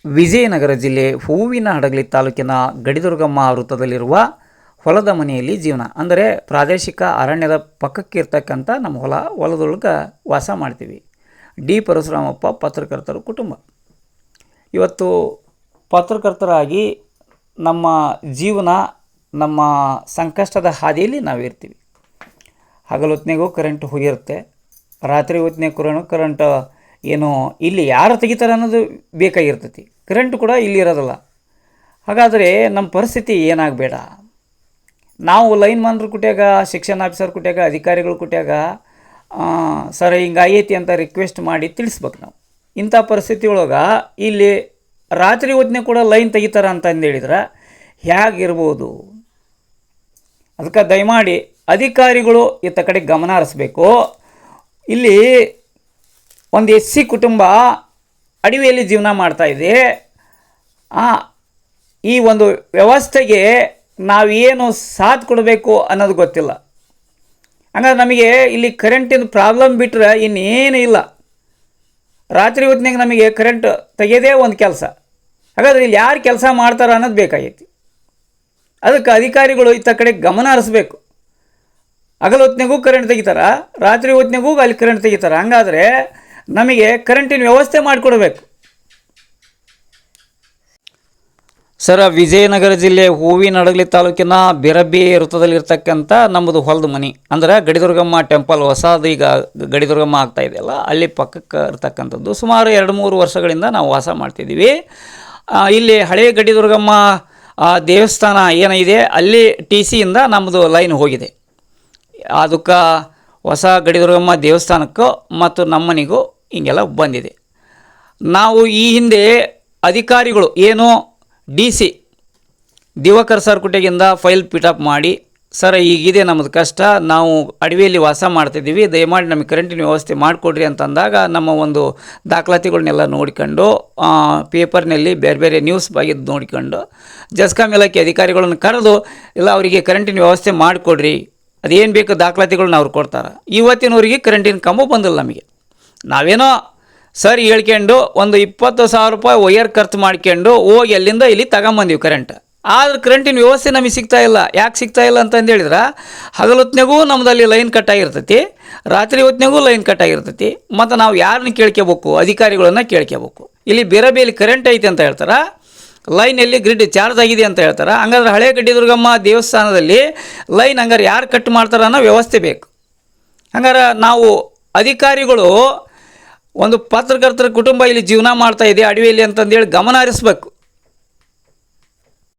ವಿಜಯನಗರ ಜಿಲ್ಲೆ ಹೂವಿನಹಡಗಲಿ ತಾಲೂಕಿನ ಗಡಿದುರ್ಗಮ್ಮ ವೃತ್ತದಲ್ಲಿರುವ ಹೊಲದ ಮನೆಯಲ್ಲಿ ಜೀವನ. ಅಂದರೆ ಪ್ರಾದೇಶಿಕ ಅರಣ್ಯದ ಪಕ್ಕಕ್ಕಿರ್ತಕ್ಕಂಥ ನಮ್ಮ ಹೊಲದೊಳಗೆ ವಾಸ ಮಾಡ್ತೀವಿ. ಡಿ ಪರಶುರಾಮಪ್ಪ ಪತ್ರಕರ್ತರ ಕುಟುಂಬ. ಇವತ್ತು ಪತ್ರಕರ್ತರಾಗಿ ನಮ್ಮ ಜೀವನ, ನಮ್ಮ ಸಂಕಷ್ಟದ ಹಾದಿಯಲ್ಲಿ ನಾವಿರ್ತೀವಿ. ಹಗಲೊತ್ತಿನಾಗೂ ಕರೆಂಟ್ ಹೋಗಿರುತ್ತೆ, ರಾತ್ರಿ ಹೊತ್ತಿನಾಗ ಕರೆಂಟ್ ಏನು ಇಲ್ಲಿ ಯಾರು ತೆಗಿತಾರೆ ಅನ್ನೋದು ಬೇಕಾಗಿರ್ತೈತಿ. ಕರೆಂಟ್ ಕೂಡ ಇಲ್ಲಿ ಇರೋದಿಲ್ಲ. ಹಾಗಾದರೆ ನಮ್ಮ ಪರಿಸ್ಥಿತಿ ಏನಾಗಬೇಡ. ನಾವು ಲೈನ್ ಮನ್ರು ಕುಟ್ಯಾಗ, ಸೆಕ್ಷನ್ ಆಫೀಸರ್ ಕುಟ್ಯಾಗ, ಅಧಿಕಾರಿಗಳು ಕುಟ್ಯಾಗ ಸರ್ ಹಿಂಗಾಗೈತಿ ಅಂತ ರಿಕ್ವೆಸ್ಟ್ ಮಾಡಿ ತಿಳಿಸ್ಬೇಕು ನಾವು. ಇಂಥ ಪರಿಸ್ಥಿತಿ ಒಳಗೆ ಇಲ್ಲಿ ರಾತ್ರಿ ಹೊತ್ತಿನಾಗ ಕೂಡ ಲೈನ್ ತೆಗಿತಾರೆ ಅಂತಂದು ಹೇಳಿದ್ರೆ ಹೇಗಿರ್ಬೋದು? ಅದಕ್ಕೆ ದಯಮಾಡಿ ಅಧಿಕಾರಿಗಳು ಇತ್ತ ಕಡೆ ಗಮನ ಹರಿಸ್ಬೇಕು. ಇಲ್ಲಿ ಒಂದು SC ಕುಟುಂಬ ಅಡವಿಯಲ್ಲಿ ಜೀವನ ಮಾಡ್ತಾಯಿದೆ. ಈ ಒಂದು ವ್ಯವಸ್ಥೆಗೆ ನಾವೇನು ಸಾಥ್ ಕೊಡಬೇಕು ಅನ್ನೋದು ಗೊತ್ತಿಲ್ಲ. ಹಂಗಾದ್ರೆ ನಮಗೆ ಇಲ್ಲಿ ಕರೆಂಟಿನ ಪ್ರಾಬ್ಲಮ್ ಬಿಟ್ಟರೆ ಇನ್ನೇನು ಇಲ್ಲ. ರಾತ್ರಿ ಹೊತ್ತಿನಾಗ ನಮಗೆ ಕರೆಂಟ್ ತೆಗೆಯೋದೇ ಒಂದು ಕೆಲಸ. ಹಾಗಾದ್ರೆ ಇಲ್ಲಿ ಯಾರು ಕೆಲಸ ಮಾಡ್ತಾರೆ ಅನ್ನೋದು ಬೇಕಾಗೈತಿ. ಅದಕ್ಕೆ ಅಧಿಕಾರಿಗಳು ಇತ್ತ ಕಡೆ ಗಮನ ಹರಿಸ್ಬೇಕು. ಹಗಲು ಹೊತ್ತಿನಾಗೂ ಕರೆಂಟ್ ತೆಗಿತಾರೆ, ರಾತ್ರಿ ಹೊತ್ತಿನಾಗೂ ಅಲ್ಲಿ ಕರೆಂಟ್ ತೆಗಿತಾರೆ. ಹಂಗಾದರೆ ನಮಗೆ ಕರೆಂಟಿನ ವ್ಯವಸ್ಥೆ ಮಾಡಿಕೊಡ್ಬೇಕು. ಸರ, ವಿಜಯನಗರ ಜಿಲ್ಲೆ ಹೂವಿನಹಡಗಲಿ ತಾಲೂಕಿನ ಬಿರಬ್ಬಿ ವೃತ್ತದಲ್ಲಿರ್ತಕ್ಕಂಥ ನಮ್ಮದು ಹೊಲದ ಮನೆ. ಅಂದರೆ ಗಡಿದುರ್ಗಮ್ಮ ಟೆಂಪಲ್ ಹೊಸದು ಈಗ ಗಡಿದುರ್ಗಮ್ಮ ಆಗ್ತಾ ಇದೆಯಲ್ಲ, ಅಲ್ಲಿ ಪಕ್ಕಕ್ಕೆ ಇರ್ತಕ್ಕಂಥದ್ದು. ಸುಮಾರು 2-3 ವರ್ಷಗಳಿಂದ ನಾವು ವಾಸ ಮಾಡ್ತಿದ್ದೀವಿ. ಇಲ್ಲಿ ಹಳೆಯ ಗಡಿದುರ್ಗಮ್ಮ ದೇವಸ್ಥಾನ ಏನಿದೆ ಅಲ್ಲಿ TC ಇಂದ ನಮ್ಮದು ಲೈನ್ ಹೋಗಿದೆ. ಅದಕ್ಕೆ ಹೊಸ ಗಡಿದುರ್ಗಮ್ಮ ದೇವಸ್ಥಾನಕ್ಕೂ ಮತ್ತು ನಮ್ಮನಿಗೂ ಹಿಂಗೆಲ್ಲ ಬಂದಿದೆ. ನಾವು ಈ ಹಿಂದೆ ಅಧಿಕಾರಿಗಳು ಏನು DC ದಿವಾಕರ್ ಸರ್ ಕುಟೆಗಿಂದ ಫೈಲ್ ಪಿಟಪ್ ಮಾಡಿ, ಸರ್ ಈಗಿದೆ ನಮ್ಮದು ಕಷ್ಟ, ನಾವು ಅಡವಿಯಲ್ಲಿ ವಾಸ ಮಾಡ್ತಿದ್ದೀವಿ, ದಯಮಾಡಿ ನಮಗೆ ಕರೆಂಟಿನ ವ್ಯವಸ್ಥೆ ಮಾಡಿಕೊಡ್ರಿ ಅಂತಂದಾಗ ನಮ್ಮ ಒಂದು ದಾಖಲಾತಿಗಳನ್ನೆಲ್ಲ ನೋಡಿಕೊಂಡು ಪೇಪರ್ನಲ್ಲಿ ಬೇರೆ ಬೇರೆ ನ್ಯೂಸ್ ಬಾಗಿದ್ದು ನೋಡಿಕೊಂಡು ಜಸ್ಕಾಂ ಇಲಾಖೆ ಅಧಿಕಾರಿಗಳನ್ನು ಕರೆದು ಇಲ್ಲ ಅವರಿಗೆ ಕರೆಂಟಿನ ವ್ಯವಸ್ಥೆ ಮಾಡಿಕೊಡ್ರಿ, ಅದೇನು ಬೇಕು ದಾಖಲಾತಿಗಳನ್ನ ಅವ್ರು ಕೊಡ್ತಾರೆ. ಇವತ್ತಿನವರಿಗೆ ಕರೆಂಟಿನ ಕಂಬ ಬಂದಿಲ್ಲ ನಮಗೆ. ನಾವೇನೋ ಸರ್ ಹೇಳ್ಕೊಂಡು ಒಂದು 20,000 ರೂಪಾಯಿ ವೈರ್ ಖರ್ಚು ಮಾಡ್ಕೊಂಡು ಹೋಗಿ ಅಲ್ಲಿಂದ ಇಲ್ಲಿ ತಗೊಂಬಂದೀವಿ ಕರೆಂಟ್. ಆದ್ರೆ ಕರೆಂಟಿನ ವ್ಯವಸ್ಥೆ ನಮಗೆ ಸಿಗ್ತಾಯಿಲ್ಲ. ಯಾಕೆ ಸಿಗ್ತಾಯಿಲ್ಲ ಅಂತಂದು ಹೇಳಿದ್ರೆ ಹಗಲೊತ್ತಿನಾಗೂ ನಮ್ಮದಲ್ಲಿ ಲೈನ್ ಕಟ್ಟಾಗಿರ್ತೈತಿ, ರಾತ್ರಿ ಹೊತ್ತಿನಾಗೂ ಲೈನ್ ಕಟ್ಟಾಗಿರ್ತೈತಿ. ಮತ್ತು ನಾವು ಯಾರನ್ನ ಕೇಳ್ಕೋಬೇಕು? ಅಧಿಕಾರಿಗಳನ್ನು ಕೇಳ್ಕೋಬೇಕು. ಇಲ್ಲಿ ಬೇರೆ ಕರೆಂಟ್ ಐತೆ ಅಂತ ಹೇಳ್ತಾರೆ, ಲೈನಲ್ಲಿ ಗ್ರಿಡ್ ಚಾರ್ಜ್ ಆಗಿದೆ ಅಂತ ಹೇಳ್ತಾರೆ. ಹಂಗಾದ್ರೆ ಹಳೆ ಗಡಿದುರ್ಗಮ್ಮ ದೇವಸ್ಥಾನದಲ್ಲಿ ಲೈನ್ ಹಂಗಾರೆ ಯಾರು ಕಟ್ ಮಾಡ್ತಾರೆ ಅನ್ನೋ ವ್ಯವಸ್ಥೆ ಬೇಕು. ಹಂಗಾರೆ ನಾವು ಅಧಿಕಾರಿಗಳು ಒಂದು ಪತ್ರಕರ್ತರ ಕುಟುಂಬ ಇಲ್ಲಿ ಜೀವನ ಮಾಡ್ತಾಯಿದೆ ಅಡವಿಯಲ್ಲಿ ಅಂತಂದೇಳಿ ಗಮನ ಹರಿಸ್ಬೇಕು.